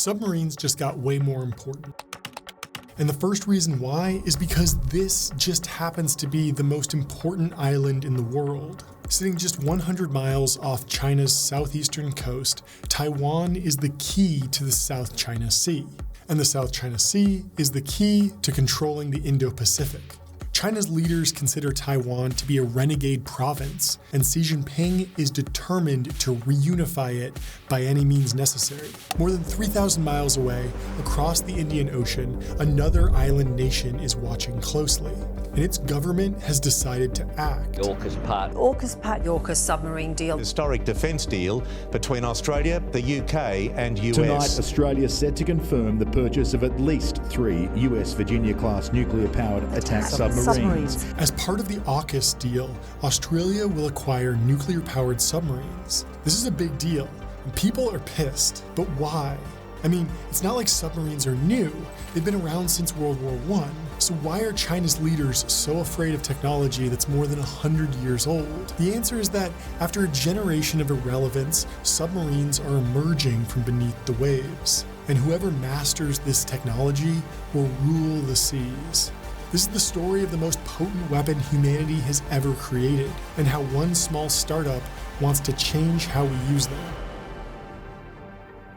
submarines just got way more important. And the first reason why is because this just happens to be the most important island in the world. Sitting just 100 miles off China's southeastern coast, Taiwan is the key to the South China Sea. And the South China Sea is the key to controlling the Indo-Pacific. China's leaders consider Taiwan to be a renegade province, and Xi Jinping is determined to reunify it by any means necessary. More than 3,000 miles away, across the Indian Ocean, another island nation is watching closely, and its government has decided to act. AUKUS submarine deal. Historic defence deal between Australia, the UK and US. Tonight, Australia set to confirm the purchase of at least 3 US Virginia-class nuclear-powered attack submarines. As part of the AUKUS deal, Australia will acquire nuclear-powered submarines. This is a big deal, and people are pissed. But why? I mean, it's not like submarines are new. They've been around since World War I. So why are China's leaders so afraid of technology that's more than 100 years old? The answer is that after a generation of irrelevance, submarines are emerging from beneath the waves. And whoever masters this technology will rule the seas. This is the story of the most potent weapon humanity has ever created, and how one small startup wants to change how we use them.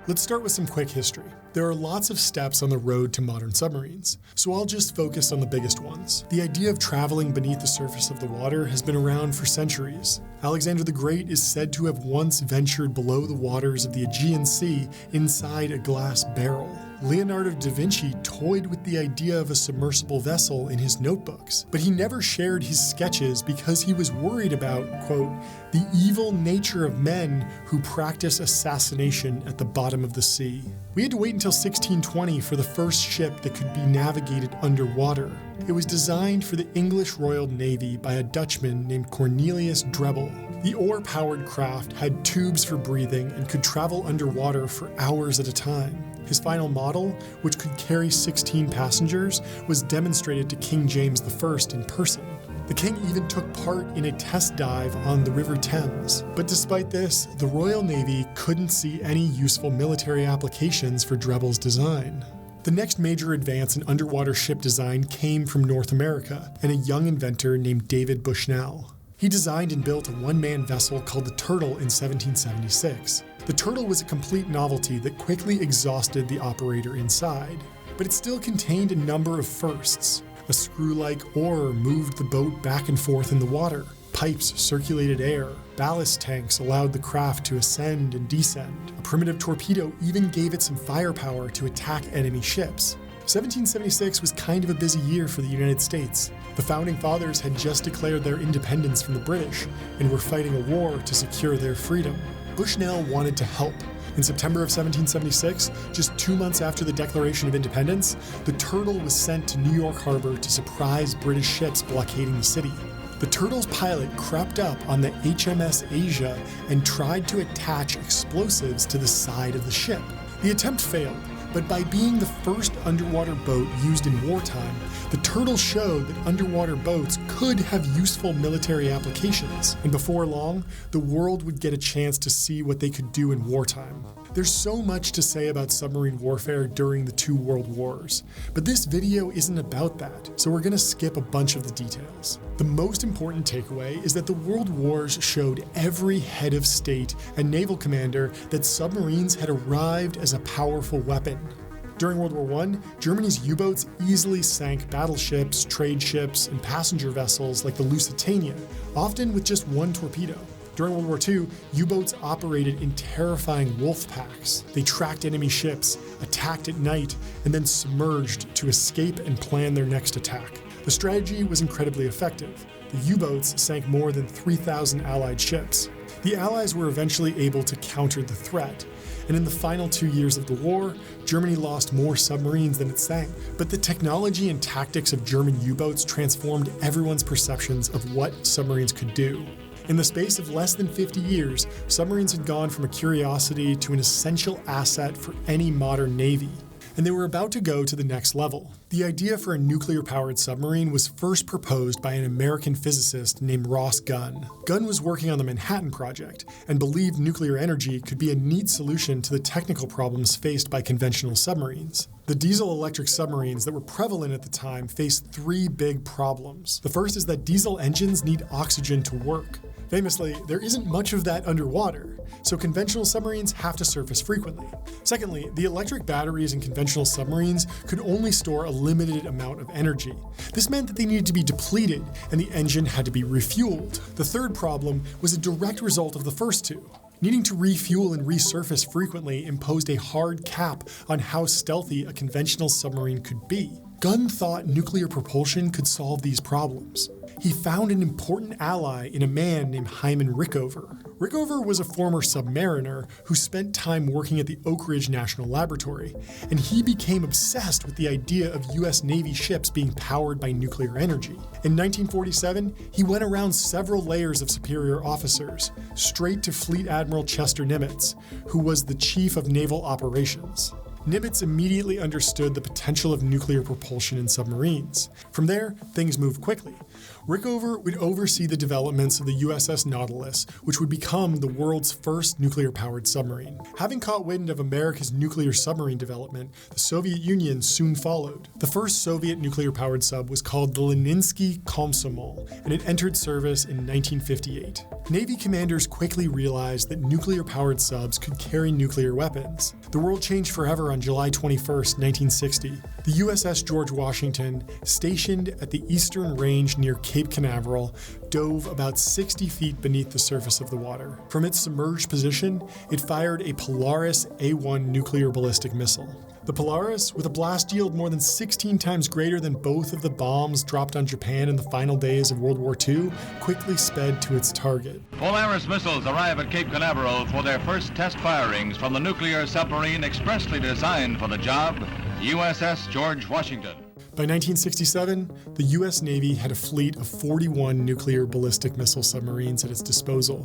Let's start with some quick history. There are lots of steps on the road to modern submarines, so I'll just focus on the biggest ones. The idea of traveling beneath the surface of the water has been around for centuries. Alexander the Great is said to have once ventured below the waters of the Aegean Sea inside a glass barrel. Leonardo da Vinci toyed with the idea of a submersible vessel in his notebooks, but he never shared his sketches because he was worried about, quote, the evil nature of men who practice assassination at the bottom of the sea. We had to wait until 1620 for the first ship that could be navigated underwater. It was designed for the English Royal Navy by a Dutchman named Cornelius Drebbel. The oar-powered craft had tubes for breathing and could travel underwater for hours at a time. His final model, which could carry 16 passengers, was demonstrated to King James I in person. The king even took part in a test dive on the River Thames. But despite this, the Royal Navy couldn't see any useful military applications for Drebbel's design. The next major advance in underwater ship design came from North America and a young inventor named David Bushnell. He designed and built a one-man vessel called the Turtle in 1776. The Turtle was a complete novelty that quickly exhausted the operator inside, but it still contained a number of firsts. A screw-like oar moved the boat back and forth in the water. Pipes circulated air. Ballast tanks allowed the craft to ascend and descend. A primitive torpedo even gave it some firepower to attack enemy ships. 1776 was kind of a busy year for the United States. The Founding Fathers had just declared their independence from the British and were fighting a war to secure their freedom. Bushnell wanted to help. In September of 1776, just 2 months after the Declaration of Independence, the Turtle was sent to New York Harbor to surprise British ships blockading the city. The Turtle's pilot crept up on the HMS Asia and tried to attach explosives to the side of the ship. The attempt failed, but by being the first underwater boat used in wartime, the Turtle showed that underwater boats could have useful military applications, and before long, the world would get a chance to see what they could do in wartime. There's so much to say about submarine warfare during the 2 world wars, but this video isn't about that, so we're gonna skip a bunch of the details. The most important takeaway is that the world wars showed every head of state and naval commander that submarines had arrived as a powerful weapon. During World War I, Germany's U-boats easily sank battleships, trade ships, and passenger vessels like the Lusitania, often with just one torpedo. During World War II, U-boats operated in terrifying wolf packs. They tracked enemy ships, attacked at night, and then submerged to escape and plan their next attack. The strategy was incredibly effective. The U-boats sank more than 3,000 Allied ships. The Allies were eventually able to counter the threat, and in the final 2 years of the war, Germany lost more submarines than it sank. But the technology and tactics of German U-boats transformed everyone's perceptions of what submarines could do. In the space of less than 50 years, submarines had gone from a curiosity to an essential asset for any modern navy. and they were about to go to the next level. The idea for a nuclear-powered submarine was first proposed by an American physicist named Ross Gunn. Gunn was working on the Manhattan Project and believed nuclear energy could be a neat solution to the technical problems faced by conventional submarines. The diesel-electric submarines that were prevalent at the time faced three big problems. The first is that diesel engines need oxygen to work. Famously, there isn't much of that underwater, so conventional submarines have to surface frequently. Secondly, the electric batteries in conventional submarines could only store a limited amount of energy. This meant that they needed to be depleted, and the engine had to be refueled. The third problem was a direct result of the first two. Needing to refuel and resurface frequently imposed a hard cap on how stealthy a conventional submarine could be. Gunn thought nuclear propulsion could solve these problems. He found an important ally in a man named Hyman Rickover. Rickover was a former submariner who spent time working at the Oak Ridge National Laboratory, and he became obsessed with the idea of U.S. Navy ships being powered by nuclear energy. In 1947, he went around several layers of superior officers, straight to Fleet Admiral Chester Nimitz, who was the Chief of Naval Operations. Nimitz immediately understood the potential of nuclear propulsion in submarines. From there, things moved quickly. Rickover would oversee the developments of the USS Nautilus, which would become the world's first nuclear-powered submarine. Having caught wind of America's nuclear submarine development, the Soviet Union soon followed. The first Soviet nuclear-powered sub was called the Leninsky Komsomol, and it entered service in 1958. Navy commanders quickly realized that nuclear-powered subs could carry nuclear weapons. The world changed forever on July 21, 1960. The USS George Washington, stationed at the Eastern Range near Cape Canaveral, dove about 60 feet beneath the surface of the water. From its submerged position, it fired a Polaris A-1 nuclear ballistic missile. The Polaris, with a blast yield more than 16 times greater than both of the bombs dropped on Japan in the final days of World War II, quickly sped to its target. Polaris missiles arrive at Cape Canaveral for their first test firings from the nuclear submarine expressly designed for the job, USS George Washington. By 1967, the U.S. Navy had a fleet of 41 nuclear ballistic missile submarines at its disposal.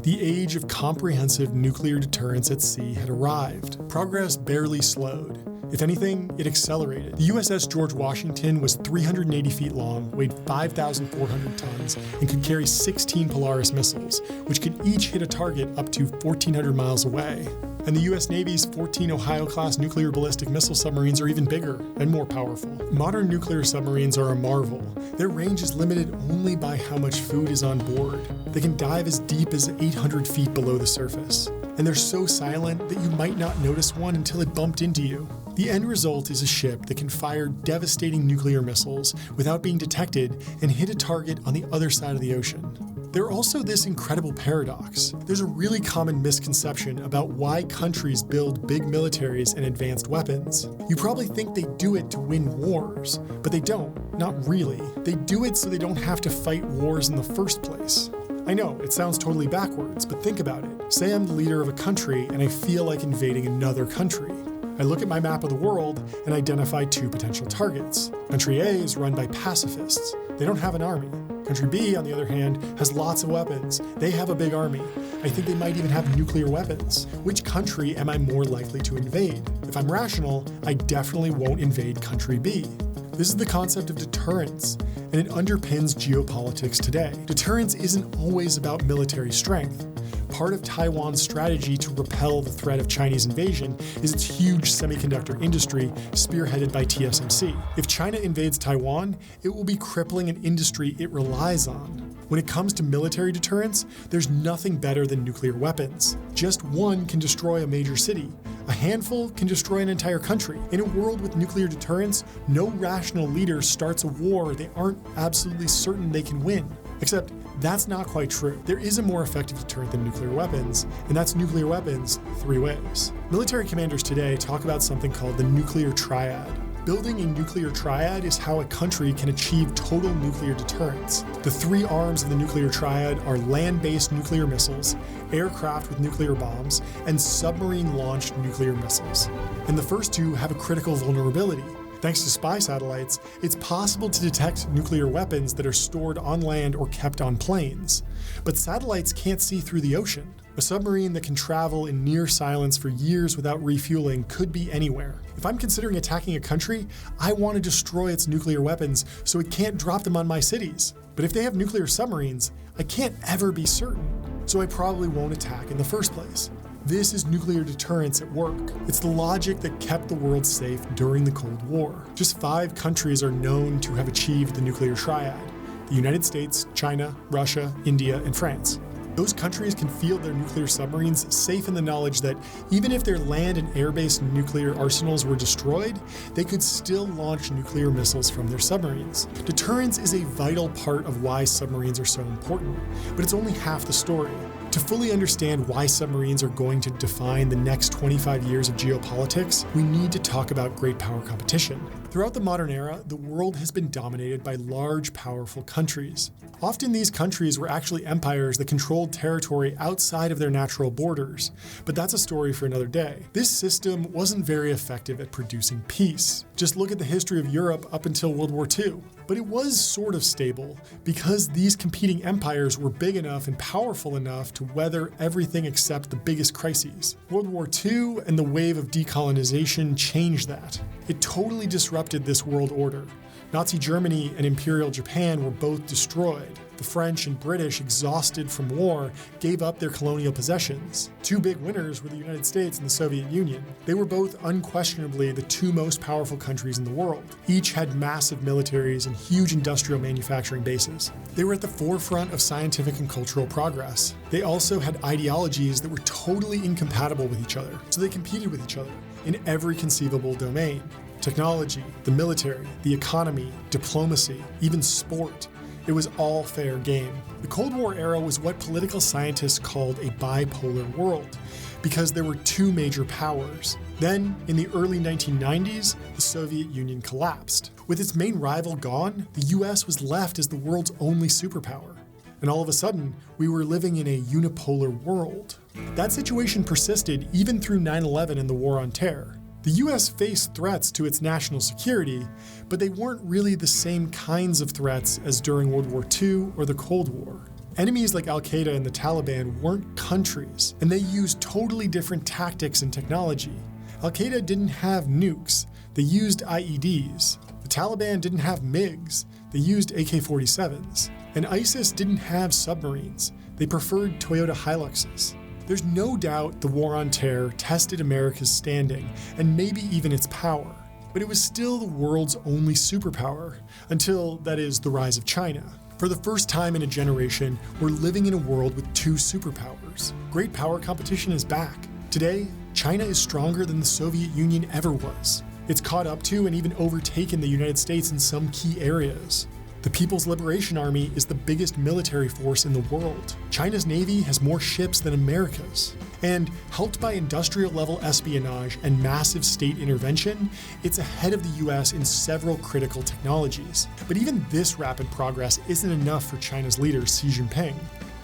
The age of comprehensive nuclear deterrence at sea had arrived. Progress barely slowed. If anything, it accelerated. The USS George Washington was 380 feet long, weighed 5,400 tons, and could carry 16 Polaris missiles, which could each hit a target up to 1,400 miles away. And the U.S. Navy's 14 Ohio-class nuclear ballistic missile submarines are even bigger and more powerful. Modern nuclear submarines are a marvel. Their range is limited only by how much food is on board. They can dive as deep as 800 feet below the surface. And they're so silent that you might not notice one until it bumped into you. The end result is a ship that can fire devastating nuclear missiles without being detected and hit a target on the other side of the ocean. There's also this incredible paradox. There's a really common misconception about why countries build big militaries and advanced weapons. You probably think they do it to win wars, but they don't, not really. They do it so they don't have to fight wars in the first place. I know, it sounds totally backwards, but think about it. Say I'm the leader of a country and I feel like invading another country. I look at my map of the world and identify two potential targets. Country A is run by pacifists. They don't have an army. Country B, on the other hand, has lots of weapons. They have a big army. I think they might even have nuclear weapons. Which country am I more likely to invade? If I'm rational, I definitely won't invade country B. This is the concept of deterrence, and it underpins geopolitics today. Deterrence isn't always about military strength. Part of Taiwan's strategy to repel the threat of Chinese invasion is its huge semiconductor industry spearheaded by TSMC. If China invades Taiwan, it will be crippling an industry it relies on. When it comes to military deterrence, there's nothing better than nuclear weapons. Just one can destroy a major city. A handful can destroy an entire country. In a world with nuclear deterrence, no rational leader starts a war they aren't absolutely certain they can win. Except that's not quite true. There is a more effective deterrent than nuclear weapons, and that's nuclear weapons three ways. Military commanders today talk about something called the nuclear triad. Building a nuclear triad is how a country can achieve total nuclear deterrence. The three arms of the nuclear triad are land-based nuclear missiles, aircraft with nuclear bombs, and submarine-launched nuclear missiles. And the first two have a critical vulnerability. Thanks to spy satellites, it's possible to detect nuclear weapons that are stored on land or kept on planes. But satellites can't see through the ocean. A submarine that can travel in near silence for years without refueling could be anywhere. If I'm considering attacking a country, I want to destroy its nuclear weapons so it can't drop them on my cities. But if they have nuclear submarines, I can't ever be certain, so I probably won't attack in the first place. This is nuclear deterrence at work. It's the logic that kept the world safe during the Cold War. Just 5 countries are known to have achieved the nuclear triad: the United States, China, Russia, India, and France. Those countries can field their nuclear submarines safe in the knowledge that even if their land and air-based nuclear arsenals were destroyed, they could still launch nuclear missiles from their submarines. Deterrence is a vital part of why submarines are so important, but it's only half the story. To fully understand why submarines are going to define the next 25 years of geopolitics, we need to talk about great power competition. Throughout the modern era, the world has been dominated by large, powerful countries. Often these countries were actually empires that controlled territory outside of their natural borders, but that's a story for another day. This system wasn't very effective at producing peace. Just look at the history of Europe up until World War II. But it was sort of stable because these competing empires were big enough and powerful enough to weather everything except the biggest crises. World War II and the wave of decolonization changed that. It totally disrupted this world order. Nazi Germany and Imperial Japan were both destroyed. The French and British, exhausted from war, gave up their colonial possessions. 2 big winners were the United States and the Soviet Union. They were both unquestionably the 2 most powerful countries in the world. Each had massive militaries and huge industrial manufacturing bases. They were at the forefront of scientific and cultural progress. They also had ideologies that were totally incompatible with each other, so they competed with each other in every conceivable domain. Technology, the military, the economy, diplomacy, even sport. It was all fair game. The Cold War era was what political scientists called a bipolar world, because there were 2 major powers. Then, in the early 1990s, the Soviet Union collapsed. With its main rival gone, the US was left as the world's only superpower. And all of a sudden, we were living in a unipolar world. That situation persisted even through 9/11 and the War on Terror. The US faced threats to its national security, but they weren't really the same kinds of threats as during World War II or the Cold War. Enemies like Al-Qaeda and the Taliban weren't countries, and they used totally different tactics and technology. Al-Qaeda didn't have nukes, they used IEDs. The Taliban didn't have MiGs, they used AK-47s. And ISIS didn't have submarines, they preferred Toyota Hiluxes. There's no doubt the War on Terror tested America's standing, and maybe even its power. But it was still the world's only superpower, until, that is, the rise of China. For the first time in a generation, we're living in a world with 2 superpowers. Great power competition is back. Today, China is stronger than the Soviet Union ever was. It's caught up to and even overtaken the United States in some key areas. The People's Liberation Army is the biggest military force in the world. China's Navy has more ships than America's. And helped by industrial-level espionage and massive state intervention, it's ahead of the US in several critical technologies. But even this rapid progress isn't enough for China's leader, Xi Jinping.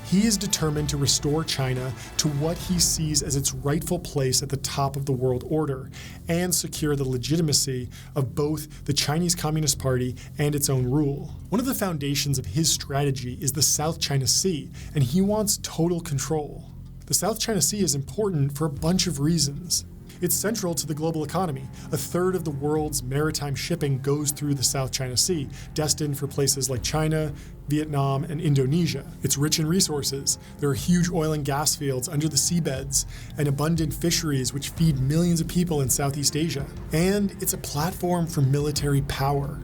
He is determined to restore China to what he sees as its rightful place at the top of the world order and secure the legitimacy of both the Chinese Communist Party and its own rule. One of the foundations of his strategy is the South China Sea, and he wants total control. The South China Sea is important for a bunch of reasons. It's central to the global economy. 1/3 of the world's maritime shipping goes through the South China Sea, destined for places like China, Vietnam, and Indonesia. It's rich in resources. There are huge oil and gas fields under the seabeds and abundant fisheries which feed millions of people in Southeast Asia. And it's a platform for military power.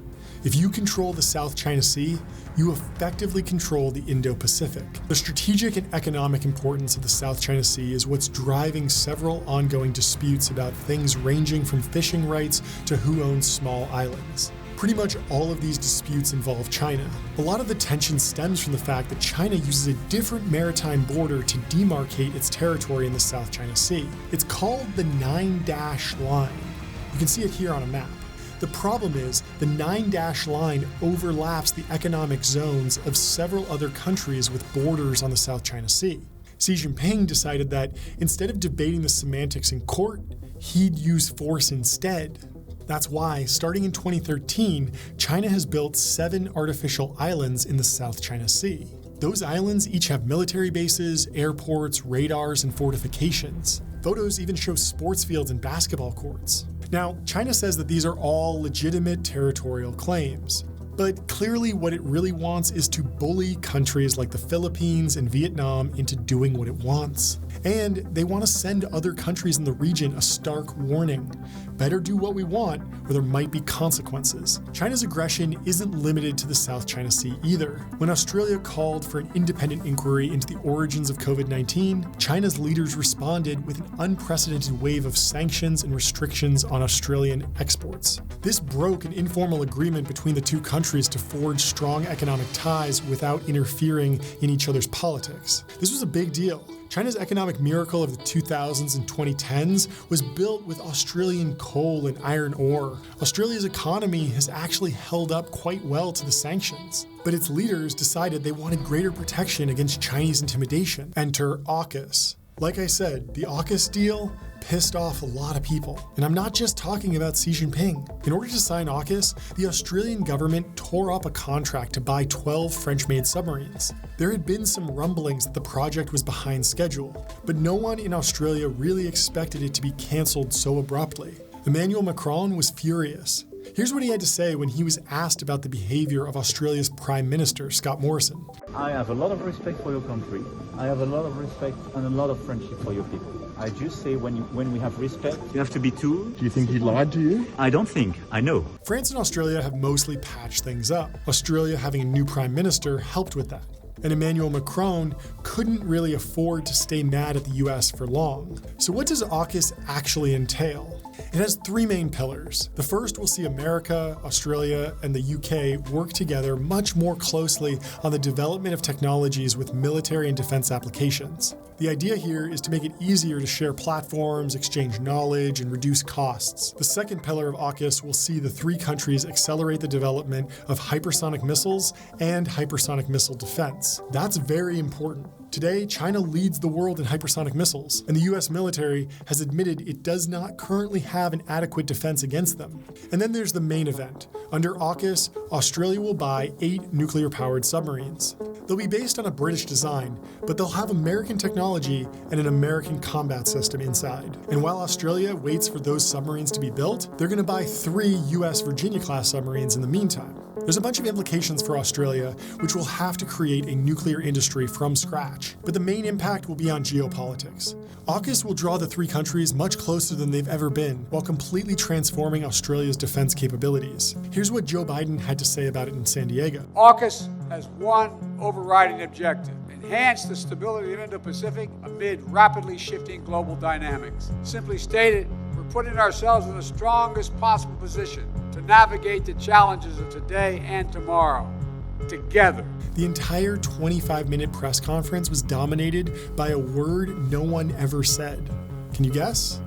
If you control the South China Sea, you effectively control the Indo-Pacific. The strategic and economic importance of the South China Sea is what's driving several ongoing disputes about things ranging from fishing rights to who owns small islands. Pretty much all of these disputes involve China. A lot of the tension stems from the fact that China uses a different maritime border to demarcate its territory in the South China Sea. It's called the 9-dash line. You can see it here on a map. The problem is, the 9-dash line overlaps the economic zones of several other countries with borders on the South China Sea. Xi Jinping decided that instead of debating the semantics in court, he'd use force instead. That's why, starting in 2013, China has built 7 artificial islands in the South China Sea. Those islands each have military bases, airports, radars, and fortifications. Photos even show sports fields and basketball courts. Now, China says that these are all legitimate territorial claims. But clearly what it really wants is to bully countries like the Philippines and Vietnam into doing what it wants. And they want to send other countries in the region a stark warning. Better do what we want, or there might be consequences. China's aggression isn't limited to the South China Sea either. When Australia called for an independent inquiry into the origins of COVID-19, China's leaders responded with an unprecedented wave of sanctions and restrictions on Australian exports. This broke an informal agreement between the two countries to forge strong economic ties without interfering in each other's politics. This was a big deal. China's economic miracle of the 2000s and 2010s was built with Australian coal and iron ore. Australia's economy has actually held up quite well to the sanctions. But its leaders decided they wanted greater protection against Chinese intimidation. Enter AUKUS. Like I said, the AUKUS deal pissed off a lot of people. And I'm not just talking about Xi Jinping. In order to sign AUKUS, the Australian government tore up a contract to buy 12 French-made submarines. There had been some rumblings that the project was behind schedule, but no one in Australia really expected it to be cancelled so abruptly. Emmanuel Macron was furious. Here's what he had to say when he was asked about the behavior of Australia's Prime Minister, Scott Morrison. I have a lot of respect for your country. I have a lot of respect and a lot of friendship for your people. I just say when we have respect, you have to be too. Do you think he lied to you? I don't think. I know. France and Australia have mostly patched things up. Australia having a new Prime Minister helped with that. And Emmanuel Macron couldn't really afford to stay mad at the US for long. So what does AUKUS actually entail? It has three main pillars. The first will see America, Australia, and the UK work together much more closely on the development of technologies with military and defense applications. The idea here is to make it easier to share platforms, exchange knowledge, and reduce costs. The second pillar of AUKUS will see the three countries accelerate the development of hypersonic missiles and hypersonic missile defense. That's very important. Today, China leads the world in hypersonic missiles, and the US military has admitted it does not currently have an adequate defense against them. And then there's the main event. Under AUKUS, Australia will buy 8 nuclear-powered submarines. They'll be based on a British design, but they'll have American technology and an American combat system inside. And while Australia waits for those submarines to be built, they're going to buy 3 US Virginia-class submarines in the meantime. There's a bunch of implications for Australia, which will have to create a nuclear industry from scratch. But the main impact will be on geopolitics. AUKUS will draw the three countries much closer than they've ever been, while completely transforming Australia's defense capabilities. Here's what Joe Biden had to say about it in San Diego. AUKUS has one overriding objective: enhance the stability of the Indo-Pacific amid rapidly shifting global dynamics. Simply stated, we're putting ourselves in the strongest possible position to navigate the challenges of today and tomorrow, together. The entire 25-minute press conference was dominated by a word no one ever said. Can you guess?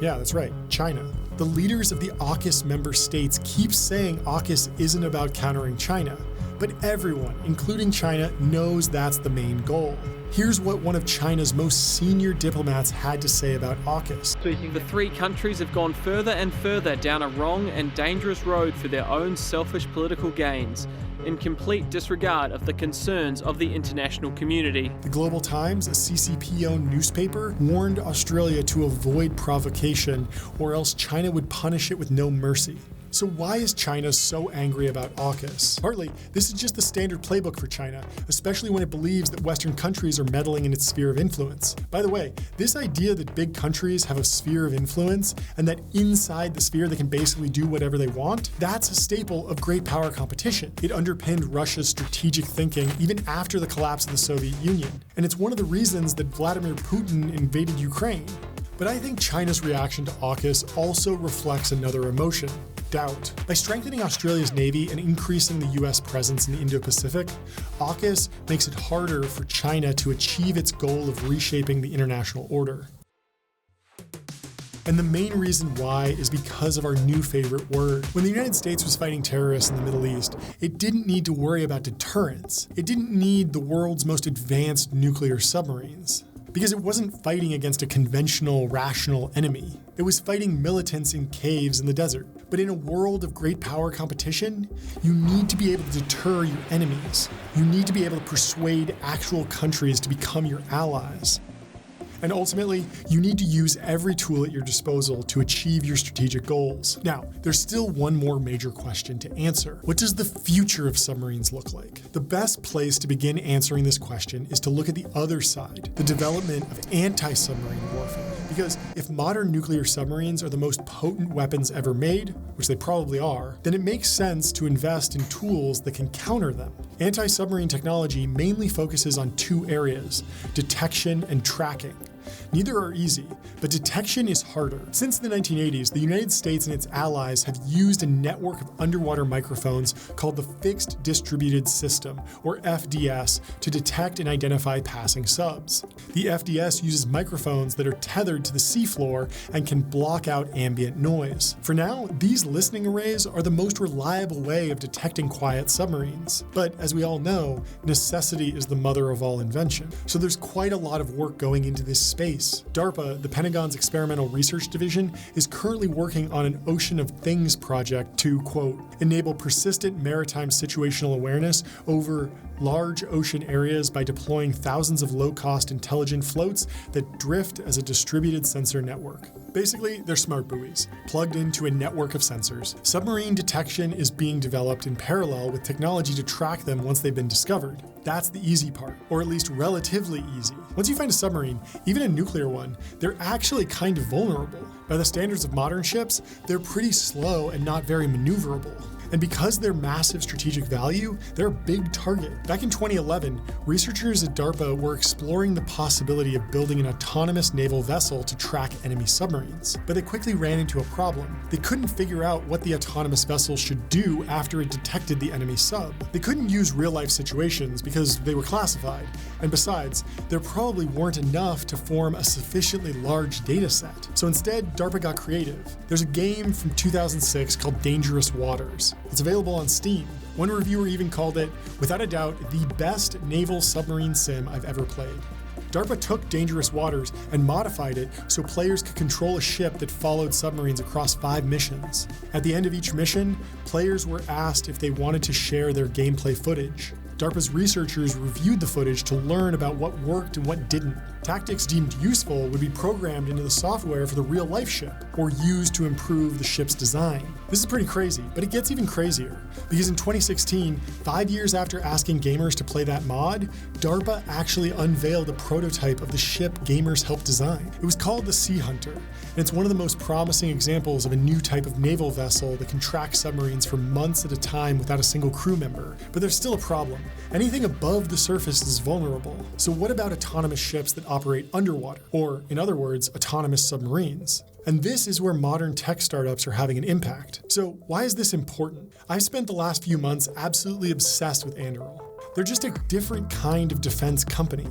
Yeah, that's right, China. The leaders of the AUKUS member states keep saying AUKUS isn't about countering China, but everyone, including China, knows that's the main goal. Here's what one of China's most senior diplomats had to say about AUKUS. The three countries have gone further and further down a wrong and dangerous road for their own selfish political gains, in complete disregard of the concerns of the international community. The Global Times, a CCP-owned newspaper, warned Australia to avoid provocation, or else China would punish it with no mercy. So why is China so angry about AUKUS? Partly, this is just the standard playbook for China, especially when it believes that Western countries are meddling in its sphere of influence. By the way, this idea that big countries have a sphere of influence and that inside the sphere they can basically do whatever they want, that's a staple of great power competition. It underpinned Russia's strategic thinking even after the collapse of the Soviet Union. And it's one of the reasons that Vladimir Putin invaded Ukraine. But I think China's reaction to AUKUS also reflects another emotion: doubt. By strengthening Australia's Navy and increasing the US presence in the Indo-Pacific, AUKUS makes it harder for China to achieve its goal of reshaping the international order. And the main reason why is because of our new favorite word. When the United States was fighting terrorists in the Middle East, it didn't need to worry about deterrence. It didn't need the world's most advanced nuclear submarines, because it wasn't fighting against a conventional, rational enemy. It was fighting militants in caves in the desert. But in a world of great power competition, you need to be able to deter your enemies. You need to be able to persuade actual countries to become your allies. And ultimately, you need to use every tool at your disposal to achieve your strategic goals. Now, there's still one more major question to answer. What does the future of submarines look like? The best place to begin answering this question is to look at the other side, the development of anti-submarine warfare. Because if modern nuclear submarines are the most potent weapons ever made, which they probably are, then it makes sense to invest in tools that can counter them. Anti-submarine technology mainly focuses on two areas: detection and tracking. Neither are easy, but detection is harder. Since the 1980s, the United States and its allies have used a network of underwater microphones called the Fixed Distributed System, or FDS, to detect and identify passing subs. The FDS uses microphones that are tethered to the seafloor and can block out ambient noise. For now, these listening arrays are the most reliable way of detecting quiet submarines. But as we all know, necessity is the mother of all invention. So there's quite a lot of work going into this space. DARPA, the Pentagon's Experimental Research Division, is currently working on an Ocean of Things project to, quote, enable persistent maritime situational awareness over large ocean areas by deploying thousands of low-cost intelligent floats that drift as a distributed sensor network. Basically, they're smart buoys, plugged into a network of sensors. Submarine detection is being developed in parallel with technology to track them once they've been discovered. That's the easy part, or at least relatively easy. Once you find a submarine, even a nuclear one, they're actually kind of vulnerable. By the standards of modern ships, they're pretty slow and not very maneuverable. And because their massive strategic value, they're a big target. Back in 2011, researchers at DARPA were exploring the possibility of building an autonomous naval vessel to track enemy submarines. But they quickly ran into a problem. They couldn't figure out what the autonomous vessel should do after it detected the enemy sub. They couldn't use real-life situations because they were classified. And besides, there probably weren't enough to form a sufficiently large data set. So instead, DARPA got creative. There's a game from 2006 called Dangerous Waters. It's available on Steam. One reviewer even called it, without a doubt, the best naval submarine sim I've ever played. DARPA took Dangerous Waters and modified it so players could control a ship that followed submarines across 5 missions. At the end of each mission, players were asked if they wanted to share their gameplay footage. DARPA's researchers reviewed the footage to learn about what worked and what didn't. Tactics deemed useful would be programmed into the software for the real-life ship, or used to improve the ship's design. This is pretty crazy, but it gets even crazier, because in 2016, 5 years after asking gamers to play that mod, DARPA actually unveiled a prototype of the ship gamers helped design. It was called the Sea Hunter, and it's one of the most promising examples of a new type of naval vessel that can track submarines for months at a time without a single crew member. But there's still a problem. Anything above the surface is vulnerable. So what about autonomous ships that operate underwater? Or, in other words, autonomous submarines? And this is where modern tech startups are having an impact. So why is this important? I've spent the last few months absolutely obsessed with Anduril. They're just a different kind of defense company.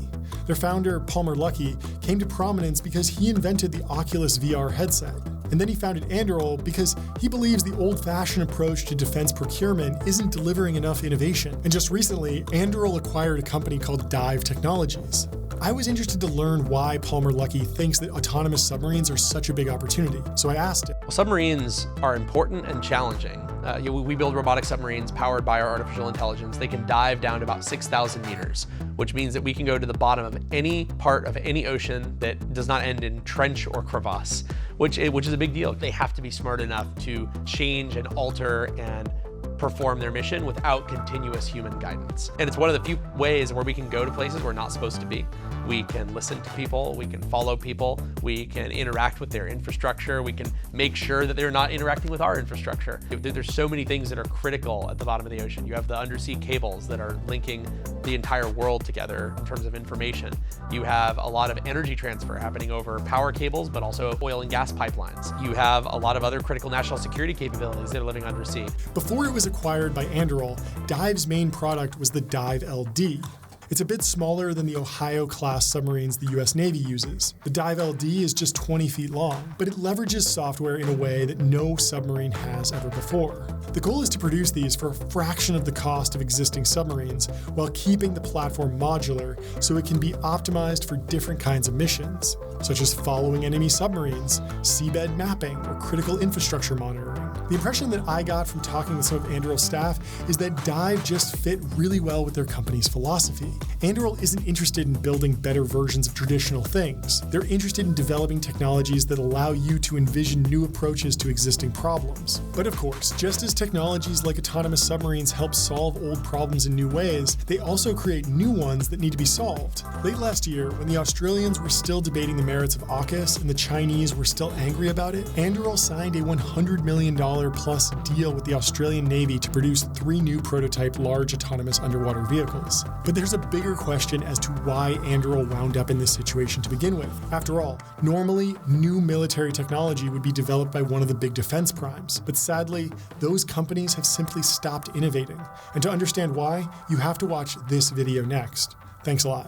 Their founder, Palmer Luckey, came to prominence because he invented the Oculus VR headset. And then he founded Anduril because he believes the old-fashioned approach to defense procurement isn't delivering enough innovation. And just recently, Anduril acquired a company called Dive Technologies. I was interested to learn why Palmer Luckey thinks that autonomous submarines are such a big opportunity. So I asked him. Well, submarines are important and challenging. We build robotic submarines powered by our artificial intelligence. They can dive down to about 6,000 meters, which means that we can go to the bottom of any part of any ocean that does not end in trench or crevasse, which is a big deal. They have to be smart enough to change and alter and perform their mission without continuous human guidance. And it's one of the few ways where we can go to places we're not supposed to be. We can listen to people, we can follow people, we can interact with their infrastructure, we can make sure that they're not interacting with our infrastructure. There's so many things that are critical at the bottom of the ocean. You have the undersea cables that are linking the entire world together in terms of information. You have a lot of energy transfer happening over power cables, but also oil and gas pipelines. You have a lot of other critical national security capabilities that are living undersea. Before it was acquired by Anduril, Dive's main product was the Dive LD. It's a bit smaller than the Ohio-class submarines the US Navy uses. The Dive LD is just 20 feet long, but it leverages software in a way that no submarine has ever before. The goal is to produce these for a fraction of the cost of existing submarines while keeping the platform modular so it can be optimized for different kinds of missions, such as following enemy submarines, seabed mapping, or critical infrastructure monitoring. The impression that I got from talking with some of Anduril's staff is that Dive just fit really well with their company's philosophy. Anduril isn't interested in building better versions of traditional things. They're interested in developing technologies that allow you to envision new approaches to existing problems. But of course, just as technologies like autonomous submarines help solve old problems in new ways, they also create new ones that need to be solved. Late last year, when the Australians were still debating the merits of AUKUS and the Chinese were still angry about it, Anduril signed a $100 million plus deal with the Australian Navy to produce 3 new prototype large autonomous underwater vehicles. But there's a bigger question as to why Anduril wound up in this situation to begin with. After all, normally, new military technology would be developed by one of the big defense primes, but sadly, those companies have simply stopped innovating. And to understand why, you have to watch this video next. Thanks a lot.